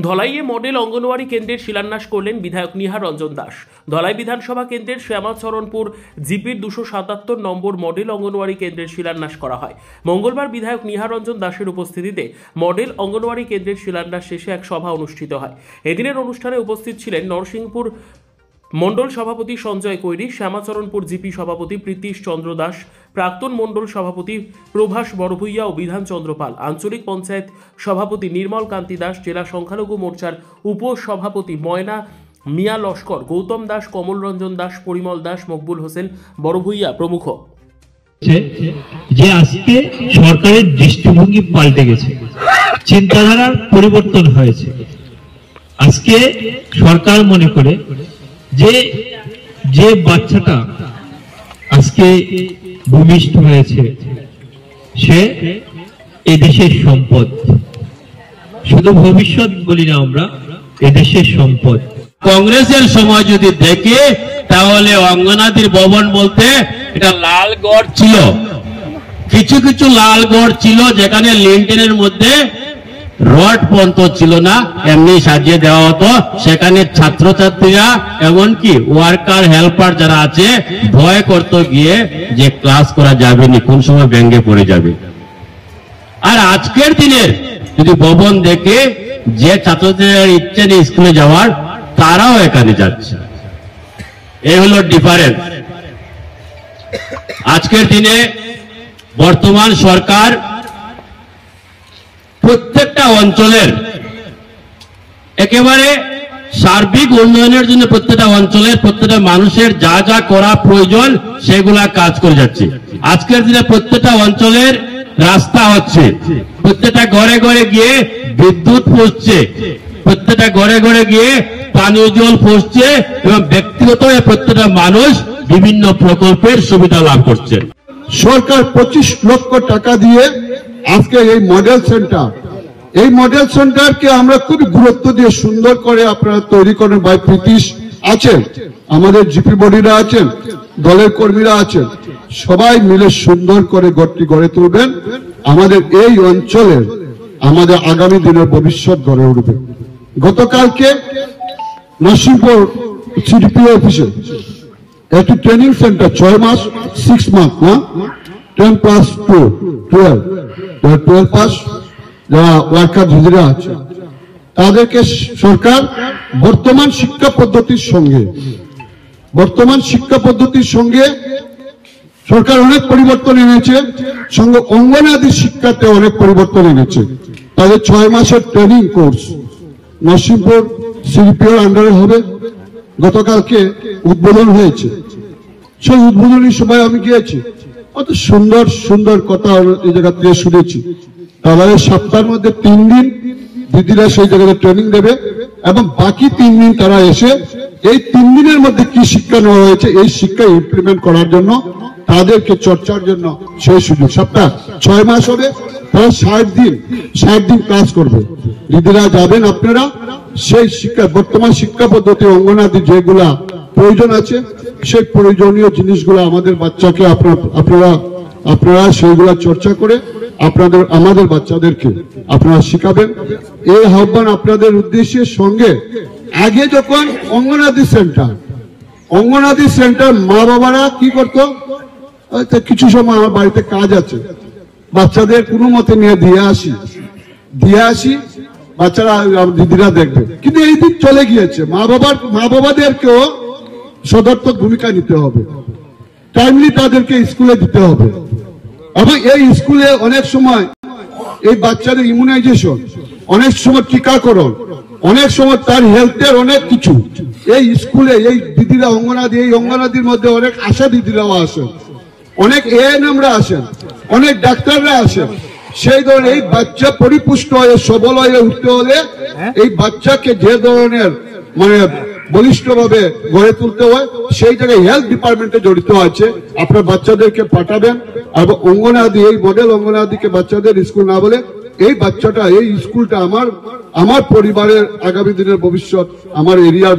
ধলাইয়ে model anganwadi কেন্দ্রের শিলান্যাস করলেন বিধায়ক নিহার রঞ্জন দাস। ধলাই বিধানসভা কেন্দ্রের শ্যামাচরণপুর জিপির 277 নম্বর মডেল অঙ্গনওয়াড়ি কেন্দ্রের শিলান্যাস করা হয়। মঙ্গলবার বিধায়ক নিহার রঞ্জন দাসের উপস্থিতিতে মডেল অঙ্গনওয়াড়ি কেন্দ্রের শিলান্যাস শেষে এক সভা অনুষ্ঠিত হয়। এদিনের অনুষ্ঠানে উপস্থিত ছিলেন নরসিংপুর মন্ডল সভাপতি সঞ্জয় কৈরি, শ্যামাচরণপুর জিপি সভাপতি প্রীতিশ চন্দ্র দাস, প্রাক্তন মন্ডল সভাপতি প্রভাস বড়ভূইয়া ও বিধান চন্দ্র পাল, আঞ্চলিক পঞ্চায়েত সভাপতি নির্মল কান্তি দাস, জেলা সংখ্যালঘু মোর্চার উপসভাপতি ময়না মিয়া লস্কর, গৌতম দাস, কমল রঞ্জন দাস, পরিমল দাস, মকবুল হোসেন বড়ভূইয়া প্রমুখ। যে আজকে সরকারের দৃষ্টিভঙ্গি পাল্টে গেছে, চিন্তাধারার পরিবর্তন হয়েছে। আজকে সরকার মনে করে যে বাচ্চাটা আজকে ভূমিষ্ঠ হয়েছে সে এদেশের সম্পদ, শুধু ভবিষ্যৎ বলি না, আমরা এদেশের সম্পদ। কংগ্রেসের সময় যদি দেখে তাহলে অঙ্গনাদির ভবন বলতে এটা লালগড় ছিল, কিছু কিছু লালগড় ছিল যেখানে লিন্টেনের মধ্যে রড পর্যন্ত ছিল না, এমনি সাজিয়ে দেওয়া হতো। সেখানে ছাত্রছাত্রীরা এমনকি ওয়ার্কার হেল্পার যারা আছে ভয় করত গিয়ে যে ক্লাস করা যাবে না, কোন সময় ব্যাঙ্গে পড়ে যাবে। আর আজকের দিনের যদি ভবন দেখে যে ছাত্রদের ইচ্ছে নেই স্কুলে যাওয়ার, তারাও এখানে যাচ্ছে। এই হলো ডিফারেন্স। আজকের দিনে বর্তমান সরকার প্রত্যেকটা অঞ্চলের একেবারে সার্বিক উন্নয়নের জন্য প্রত্যেকটা অঞ্চলের প্রত্যেকটা মানুষের যা যা করা প্রয়োজন সেগুলা কাজ করে যাচ্ছে। আজকের দিনে প্রত্যেকটা অঞ্চলের রাস্তা হচ্ছে, প্রত্যেকটা ঘরে ঘরে গিয়ে বিদ্যুৎ পৌঁছছে, প্রত্যেকটা ঘরে ঘরে গিয়ে পানীয় জল পৌঁছছে এবং ব্যক্তিগত প্রত্যেকটা মানুষ বিভিন্ন প্রকল্পের সুবিধা লাভ করছে। সরকার 25 লক্ষ টাকা দিয়ে আজকে এই মডেল সেন্টারকে আমরা খুবই গুরুত্ব দিয়ে সুন্দর করে আপনারা তৈরি করেন। ভাই প্রীতিশ আছেন, আমাদের জিপি বডিরা আছেন, দলের কর্মীরা আছেন, সবাই মিলে সুন্দর করে ঘরটি গড়ে তুলবেন। আমাদের এই অঞ্চলের আমাদের আগামী দিনের ভবিষ্যৎ গড়ে উঠবে। গতকালকে নরসিংপুর সিডিপি অফিসে একটি ট্রেনিং সেন্টার 6 মাস 6 মান্থ না 10+2 12 পাস যারা ওয়ার্কার দিদিরা আছে তাদেরকে সরকার বর্তমান শিক্ষা পদ্ধতির সঙ্গে সরকার অনেক পরিবর্তন এনেছে, সঙ্গে অঙ্গনাদি শিক্ষাতে অনেক পরিবর্তন এনেছে। তাদের 6 মাসের ট্রেনিং কোর্স নরসিংপুর সিডিপিওর আন্ডারে হবে। গতকালকে উদ্বোধন হয়েছে, সেই উদ্বোধনী সভায় আমি গিয়েছি। কত সুন্দর সুন্দর কথা এই জায়গা থেকে শুনেছি। তাদের সপ্তাহের মধ্যে 3 দিন দিদিরা সেই জায়গাতে ট্রেনিং দেবে এবং বাকি 3 দিন তারা এসে এই 3 দিনের মধ্যে কি শিক্ষা নেওয়া হয়েছে এই শিক্ষা ইমপ্লিমেন্ট করার জন্য, তাদেরকে চর্চার জন্য সেই সুযোগ। সপ্তাহ 6 মাস হবে, তারা 60 দিন ক্লাস করবে। দিদিরা যাবেন, আপনারা সেই শিক্ষা বর্তমান শিক্ষা পদ্ধতি অঙ্গনাদি যেগুলা প্রয়োজন আছে সেই প্রয়োজনীয় জিনিসগুলো আমাদের বাচ্চাকে আপনারা সেইগুলা চর্চা করে আমাদের বাচ্চাদেরকে আপনারা শিখাবেন। এই আহ্বান আপনাদের উদ্দেশ্যের সঙ্গে আগে যখন অঙ্গনাদি সেন্টার মা বাবারা কি করতো, কিছু সময় আমার বাড়িতে কাজ আছে, বাচ্চাদের কোনো মতে নিয়ে দিয়ে আসি বাচ্চারা দিদিরা দেখবে। কিন্তু এই দিন চলে গিয়েছে, মা বাবাদেরকেও সদর্থক ভূমিকা নিতে হবে, টাইমলি তাদেরকে স্কুলে দিতে হবে। এবং এই স্কুলে অনেক সময় এই বাচ্চাদের ইমিউনাইজেশন, অনেক সময় টিকাকরণ, অনেক সময় তার হেলথের অনেক কিছু এই স্কুলে এই দিদিরা অঙ্গনাদির মধ্যে অনেক আশা দিদিরাও আসেন, অনেক এএনএমরা আসেন, অনেক ডাক্তাররা আসেন। সেই ধরনের এই বাচ্চা পরিপুষ্ট হয়ে সবল হয়ে উঠতে হলে এই বাচ্চাকে যে ধরনের বলিষ্ঠভাবে গড়ে তুলতে হয় সেই জায়গায় হেলথ ডিপার্টমেন্টে জড়িত আছে। আপনার বাচ্চাদেরকে পাঠাবেন এবং অঙ্গনাদি এই মডেল অঙ্গনাদিকে বাচ্চাদের স্কুল না বলে এই বাচ্চাটা এই স্কুলটা আমার পরিবারের আগামী দিনের ভবিষ্যৎ, আমার এরিয়ার